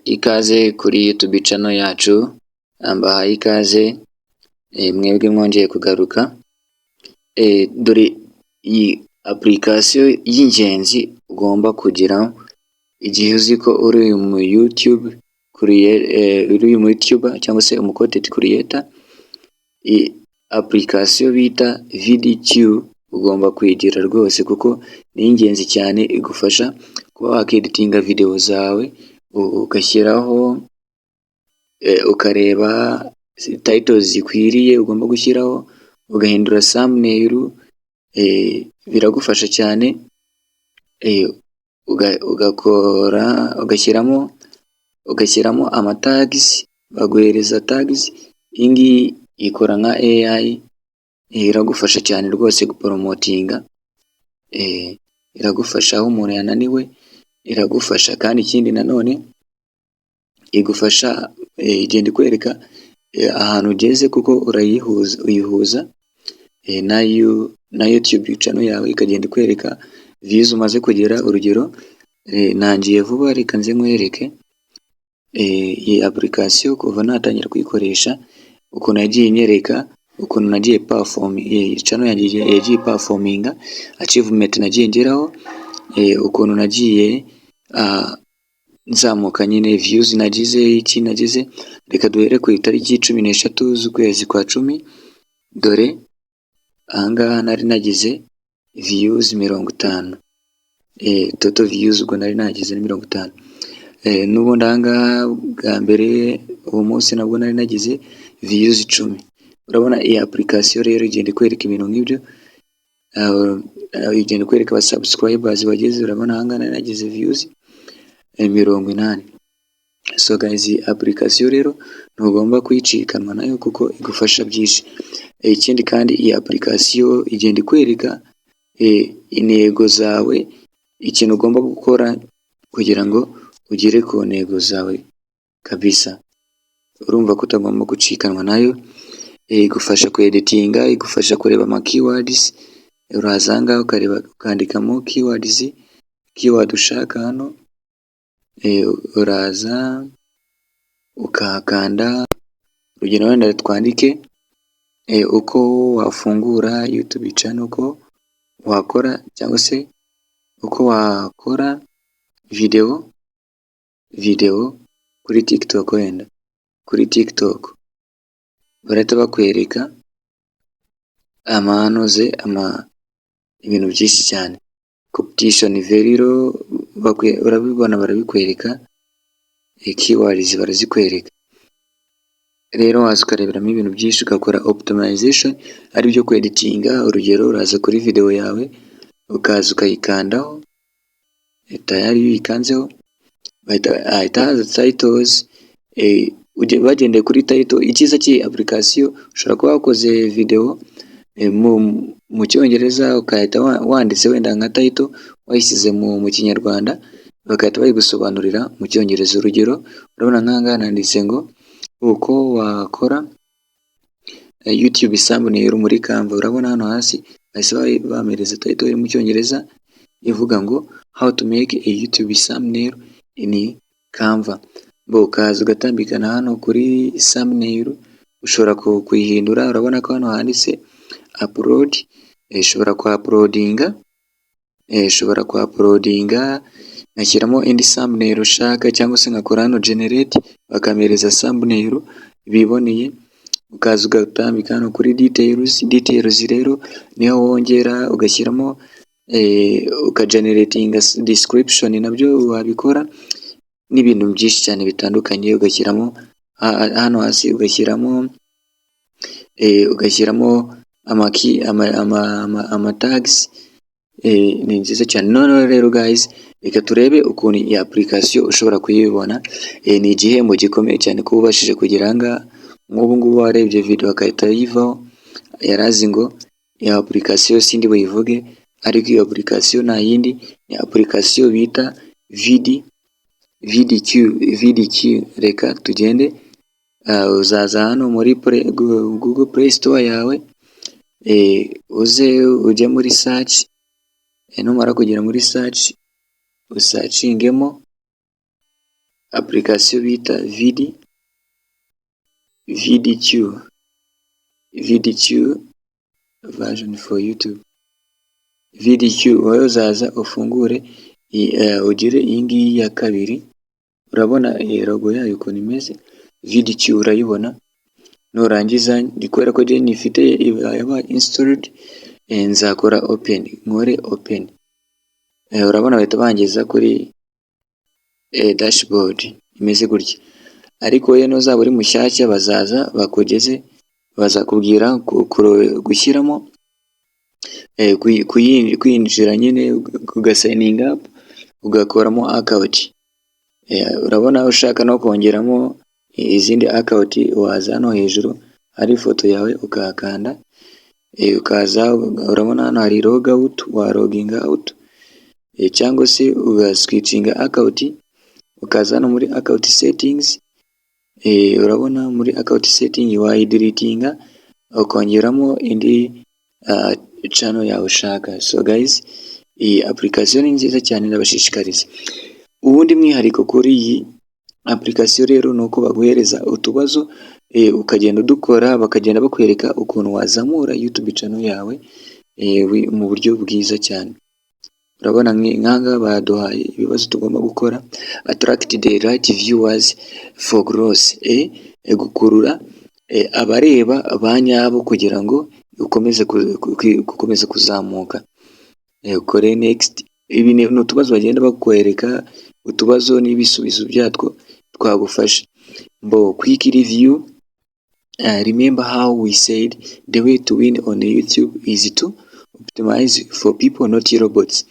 Ikaze kuri YouTube channel yacu, mbahaye ikaze mwebwe mwongeye kugaruka. Dore iyi application y'ingenzi ugomba kugira igihe uzi ko uri mu YouTube cyangwa se umu content creator. Application bita VidQ ugomba kwigira rwose kuko ni ingenzi cyane, igufasha kuba wakeditinga video zawe ugashyiraho ukareba titles zikwiriye ugomba gushyiraho, ugahindura thumbnail, biragufasha cyane. Ugakora ugashyiramo ama tags, baguhereza tags. Ingi ikora nka AI, iragufasha cyane rwose gupromotinga, iragufasha aho umuntu yananiwe, iragufasha kandi ikindi nanone igufasha igenda ikwereka ahantu ugeze kuko uyihuza na YouTube channel yawe, ikagenda ikwereka views umaze kugera. Urugero, nangiye vuba, reka nze nkwereke iyi application kuva natangira kuyikoresha ukuntu yagiye inyereka ukuntu nagiye channel yagiye performinga, achievement nagiye ngeraho, ukuntu nagiye nzamuka nyine, views nagize, iki nagize. Reka duhere ku itariki 13 z'ukwezi kwa 10. Dore ahangaha nari nagize views 50, total views ubwo nari nagize 50. N'ubundi ahangaha bwa mbere uwo munsi nabwo nari nagize views 10. Urabona iyi application rero igenda ikwereka ibintu nk'ibyo, igenda ikwereka aba subscribers bageze. Urabona ahangaha nari nagize views 80. So guys, iyi application rero ntugomba kuyicikanwa nayo kuko igufasha byinshi. Ikindi kandi iyi application igenda ikwereka intego zawe, ikintu ugomba gukora kugira ngo ugere ku ntego zawe kabisa. Urumva ko utagomba gucikanwa nayo. Igufasha editinga, igufasha kureba ama keywords. Urazanga ukareba ukandikamo keyword ushaka hano, uraza ukahakanda. Urugero wenda twandike uko wafungura YouTube channel, uko wakora cyangwa se uko wakora video kuri TikTok. Wenda kuri TikTok barahita bakwereka ibintu byinshi cyane, competition very low, urabibona barabikwereka, keywords barazikwereka. Rero waza ukareberamo ibintu byinshi, ugakora optimization ari byo kweditinga. Urugero, uraza kuri video yawe ukaza ukayikandaho, tayari uyikanzeho ahita haza titles. Bagendeye kuri title. Icyiza cy'iyi application, ushobora kuba wakoze video mu cyongereza ukahita wanditse wenda nka title wayisize mu kinyarwanda, bagahita bayigusobanurira mu cyongereza. Urugero, urabona nk'ahangaha nanditse ngo uko wakora YouTube thumbnail muri Canva. Urabona hano hasi bahise bamereza title iri mu cyongereza ivuga ngo how to make a YouTube thumbnail in Canva. Ukaza ugatambikana hano kuri thumbnail, ushobora kuyihindura. Urabona ko hano handitse upload, ushobora uploadinga ngashyiramo indi thumbnail ushaka, cyangwa se ngakora hano generate bakamereza thumbnail biboneye. Ukaza ugatambika hano kuri details rero niho wongera ugashyiramo ukageneratinga description, nabyo wabikora n'ibintu byinshi cyane bitandukanye. Ugashyiramo hano hasi ugashyiramo ama tags. Ni nziza cyane. None rero guys, reka turebe ukuntu iyi application ushobora kuyibona. Ni igihembo gikomeye cyane kuba ubashije kugira ngaha. Nk'ubu ngubu warebye video akahita yivaho, yarazi ngo iyi application sindi buyivuge, ariko iyo application nta yindi, ni application bita VidQ. Reka tugende, uzaza hano muri Google Play Store yawe, uze ujye muri search. Numara kugera muri search usachingemo application bita VidQ version for YouTube. VidQ wowe uzaza ufungure ugire iyi ngiyi ya kabiri, urabona logo yayo ukuntu imeze. VidQ urayibona, nurangiza kubera ko jeni ifite yaba installed, nzakora nkore open. Urabona bahita bangeza kuri dashboard imeze gutya, ariko wowe nuzaba uri mushyashya bazaza bazakubwira gushyiramo kwinjira nyine ugasigning up ugakoramo account. Urabona ushaka no kongeramo izindi account waza hano hejuru hari ifoto yawe ukahakanda, ukaza urabona hano hari log out, wa logging out, cyangwa se ugaswitchinga account ukaza hano muri account settings. Urabona muri account setting wayideletinga ukongeramo indi channel yawe ushaka. So guys, iyi application ni nziza cyane, ndabashishikariza. Ubundi mwihariko kuri iyi application rero nuko baguhereza utubazo ukagenda udukora, bakagenda bakwereka ukuntu wazamura YouTube channel yawe mu buryo bwiza cyane. Urabona nkanga baduhaye ibibazo tugomba gukora: attract the right viewers for growth, gukurura abareba banyabo kugira ngo ukomeze kuzamuka. Ukore next. Ibi ni utubazo bagenda bakwereka, utubazo n'ibisubizo byatwo twagufasha. Quick review. Remember how we said the way to win on YouTube is to optimize for people, not robots.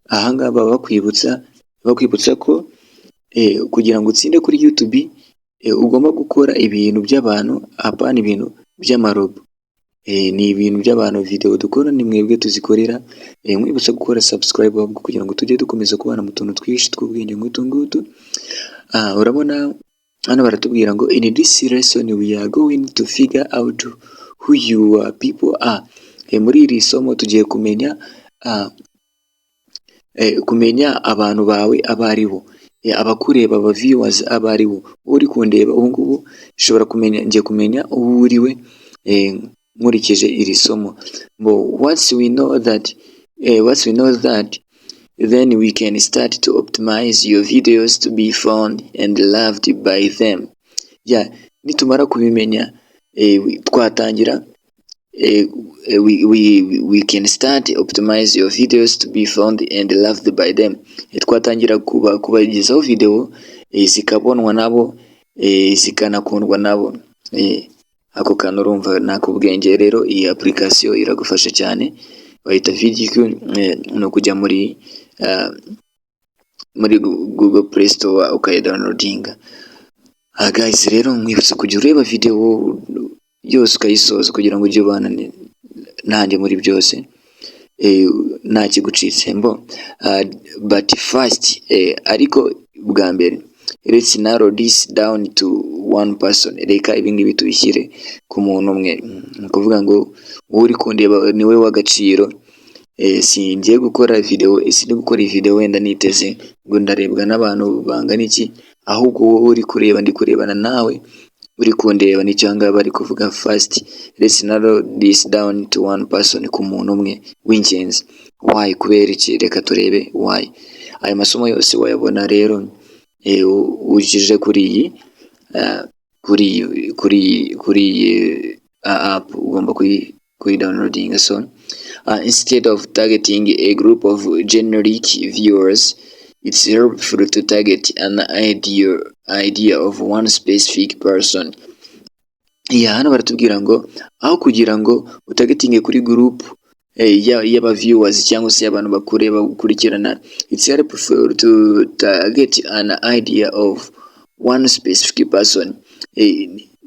Ahanga baba bakwibutsa ko kugira ngo utsinde kuri YouTube ugomba gukora ibintu by'abantu, apana ibintu by'amarobo. Ni ibintu by'abantu. Video dukora ni mwebwe tuzikorera. Mwibutsa gukora subscribe kugira ngo tujye dukomeza kubana mu tuntu twishi tw'ubwenge ngutu. Urabona hano baratubwira ngo in this lesson we are going to figure out who your people are. Muri iri somo tugiye kumenya abantu bawe abaribo, abakureba, aba viewers abaribo. Uri kundeba ubu ngubu ngiye kumenya uwo uriwe nkurikije iri somo. Once we know that, then we can start to optimize your videos to be found and loved by them. Nitumara kubimenya twatangira we can start optimize your videos to be found and loved by them. Twatangira kubagezaho video zikabonwa nabo, zikanakundwa nabo. Ako kantu urumva nakubwenge. Rero iyi application iragufasha cyane, bayita VidQ. No kujya muri Google Play Store ukayidownloadinga. Guys, rero mwibutse kujya ureba video yose ukayisoza kugira ngo ujye ubana nanjye muri byose nta kigucitse. But first, ariko bwa mbere, let's narrow this down to one person. Reka ibingibi tubishyire ku muntu umwe. Ni ukuvuga ngo uri kundeba niwe w'agaciro. Singiye gukora video wenda niteze ngo ndarebwa n'abantu bangana iki, ahubwo wowe uri kureba ndi kurebana nawe, uri kundeba ni cyangwa bari kuvuga first. Let's narrow this down to one person, ku muntu umwe w'ingenzi. Why? Kubera iki? Reka turebe why. Aya masomo yose wayabona rero ujije kuri iyi app, ugomba downloading. So instead of targeting a group of generic viewers, it's helpful to target an idea of one specific person. Hano baratubwira ngo aho kugira ngo utargeting kuri group y'aba viewers cyangwa se abantu bakureba gukurikirana, it's helpful to target an idea of one specific person.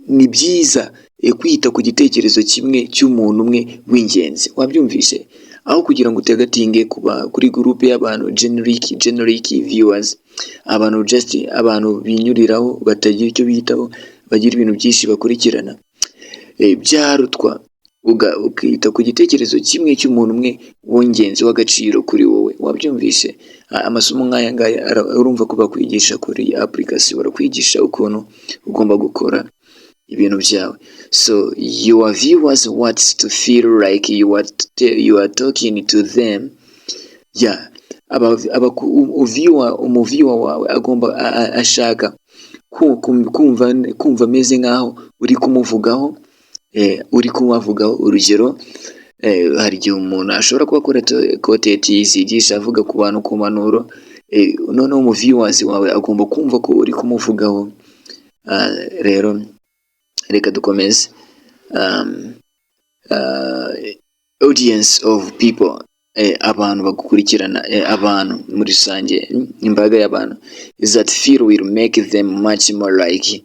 Ni byiza kwita ku gitekerezo kimwe cy'umuntu umwe w'ingenzi. Wabyumvise? Aho kugira ngo utagatinge kuri group y'abantu generic viewers, abantu binyuriraho batagira icyo bitaho, bagira ibintu byinshi bakurikirana. Byarutwa ukita ku gitekerezo kimwe cy'umuntu umwe w'ingenzi w'agaciro kuri wowe. wabyumvise. Amasomo nk'aya ngaya urumva ko bakwigisha kuri application, barakwigisha ukuntu ugomba gukora ibintu byawe. So your viewers want to feel like you are talking to them. Yeah, umuviewer wawe agomba ashaka kumva ameze nkaho uri kumuvugaho, urugero hari igihe umuntu ashobora kuba akora content yigisha avuga ku bantu ku manuro, noneho umuviewers wawe agomba kumva ko uri kumuvugaho. Rero reka dukomeze. Audience of people, abantu bagukurikirana, abantu muri rusange, imbaga y'abantu, is that feel will make them much more like,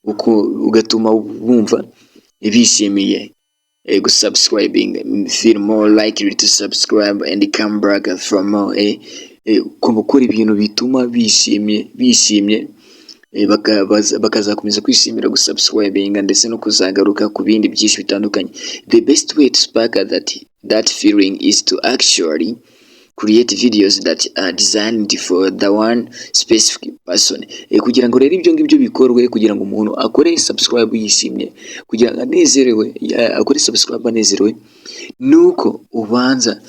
ugatuma bumva bishimiye gusubscribing, feel more likely to subscribe and come back for more. Gukora ibintu bituma bishimye bakazakomeza kwishimira gusubscribinga ndetse no kuzagaruka ku bindi byinshi bitandukanye. The best way to spark that feeling is to actually create videos that are designed for the one specific person. Kugira ngo rero ibyo ngibyo bikorwe, kugira ngo umuntu akore subscribe yishimye, kugira ngo anezerewe, akore subscribe anezerewe, nuko ubanza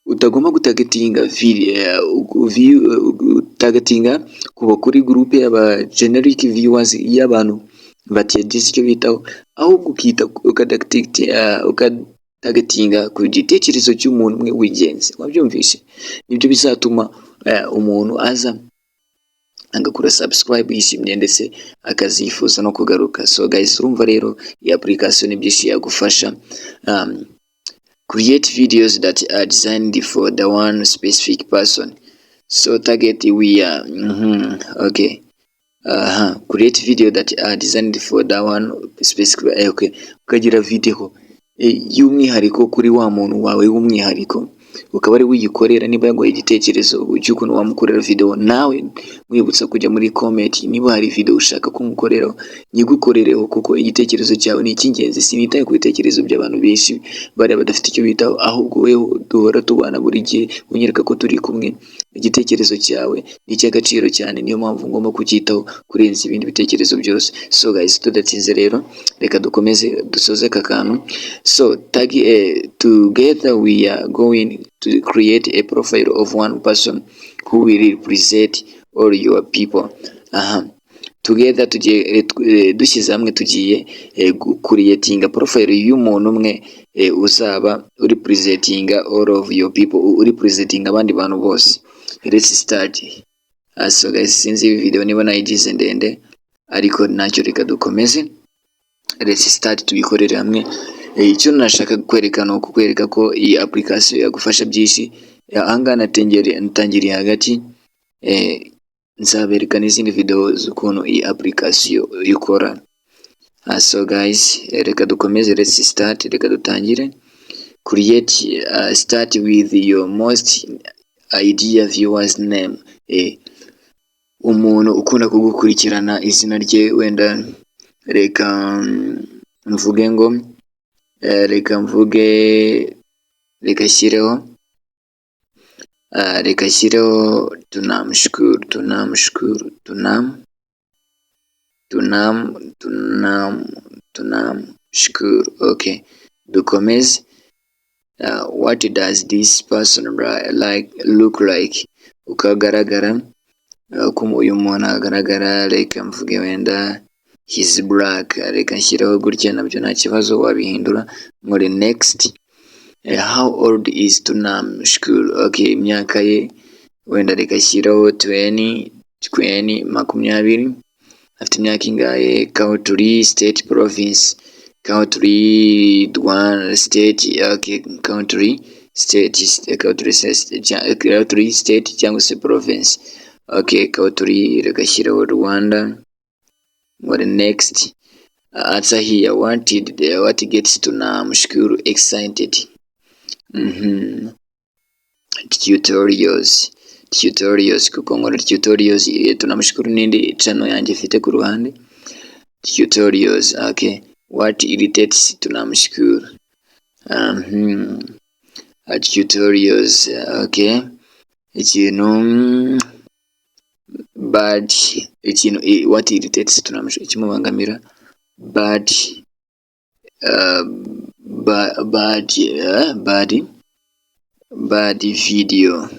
utagomba gutagatinga utagatinga kuba kuri groupe y'aba generic viewers y'abantu batiyagize icyo bitaho, ahubwo ukita ukatagatinga ku gitekerezo cy'umuntu umwe wigenze. Wabyumvishe? Nibyo bizatuma umuntu aza agakora subscribe yishimye ndetse akazifuza no kugaruka. So guys, urumva rero iyi application ni byinshi yagufasha. Create videos that are designed for the one specific person. So target we are okay. Create video that are designed for the one specific. Okay, ukagira video y'umwihariko kuri wa muntu wawe w'umwihariko, ukaba ari wiyikorera. Niba yaguhaye igitekerezo cy'ukuntu wamukorera video, nawe mwibutsa kujya muri comment, niba hari video ushaka kumukorera nyigukorereho, kuko igitekerezo cyawe ni icy'ingenzi. Sinitaye ku bitekerezo by'abantu benshi bari badafite icyo bitaho, ahubwo wewe duhora tubana buri gihe unyereka ko turi kumwe. Igitekerezo cyawe ni icy'agaciro cyane, niyo mpamvu ngomba kucyitaho kurenza ibindi bitekerezo byose. So guys, tudatinze rero reka dukomeze dusoze aka kantu. So together we are going to create a profile of one person who will represent all your people. Together dushyize hamwe tugiye creating profile y'umuntu umwe uzaba representing all of your people, representing abandi bantu bose. Let's start. So guys, sinzi iyi video niba nayigize ndende, ariko ntacyo, reka dukomeze. Let's start tubikorere hamwe. Icyo nashaka kwerekana kukwereka ko iyi application yagufasha byinshi. Ahanga natangiriye hagati, nzabereka n'izindi video z'ukuntu iyi application ikora. So guys, reka dukomeze. Let's start. Reka dutangire. Create, start with your most idea viewers name. Umuntu ukunda kugukurikirana, izina rye wenda reka mvuge ngo reka shyireho tunamshukuru. Okay, dukomeze. What does this person look like? Ukagaragara ko uyu muntu agaragara, reka mvuge wenda he's black, reka nshyiraho gutya, nabyo nta kibazo, wabihindura muri next. How old is tunamshukuru? Okay, imyaka ye wenda reka shyiraho 20, 20. Afite imyaka ingahe? Country, state, province. Country, one state. Okay, country, state cyangwa se province. Okay, country reka shyiraho Rwanda. What next? Answer here. What gets tunamshukuru excited? Tutorials, kuko nkora tutorials. Tunamshukuru n'indi channel yanjye ifite ku ruhande. Tutorials. Okay, what irritates tunamshukuru? tutorials. Okay, ikintu bad, ikintu what irritates tunamusha ikimubangamira, bad bad video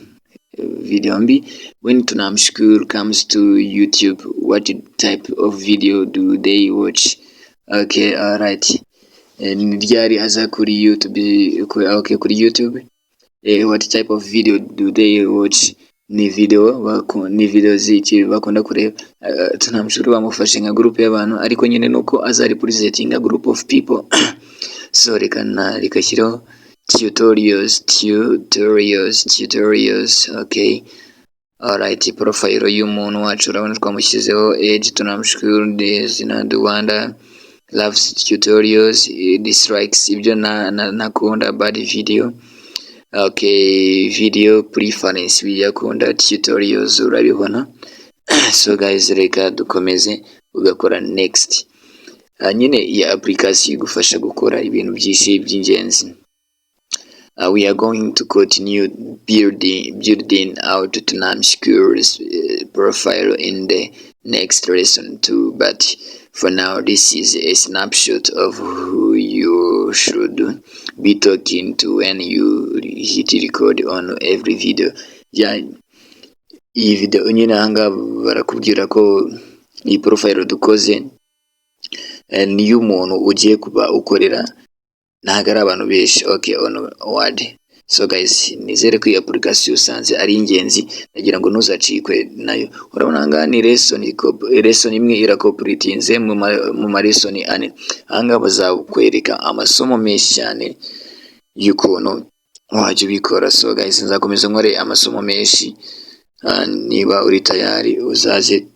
mbi. When tunamshukuru comes to YouTube, what type of video do they watch? Okay, alright. Ni ryari aza kuri YouTube? Okay, kuri YouTube. What type of video do they watch? Ni video ziki bakunda kureba. Tunamshukuru bamufashe nka group y'abantu, ariko nyine nuko aza representing a group of people. So reka shyiraho tutorials. Okay, alright. Profile y'umuntu wacu urabona twamushyizeho age, tunamshukuru izina Rwanda, loves tutorials, dislikes ibyo nakunda, bad video. Okay, video preference biyakunda, tutorials urabibona. So guys, reka dukomeze ugakora next. Nyine iyi application igufasha gukora ibintu byinshi by'ingenzi. We are going to continue building out tunamshukuru's profile in the next lesson too, but for now this is a snapshot of who you should be talking to when you hit record on every video. Iyi video nyine aha barakubwira ko iyi profile dukoze niyo umuntu ugiye kuba ukorera, ntago ari abantu benshi. Okay, onward. So guys, nizere ko iyi application usanze ari ingenzi, nagira ngo ntuzacikwe nayo. Urabona nga ni lesson imwe irakompletinze mu ma lesson ane. Aha bazakwereka amasomo menshi cyane y'ukuntu wajya ubikora. So guys, nzakomeza nkore amasomo menshi. Niba uri tayari uzaze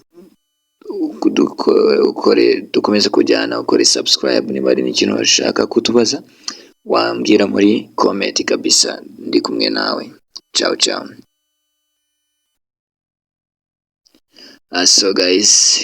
dukomeze kujyana, ukore subscribe. Niba ari n'ikintu washaka kutubaza wambwira muri comment kabisa, ndi kumwe nawe. Ciao. So guys,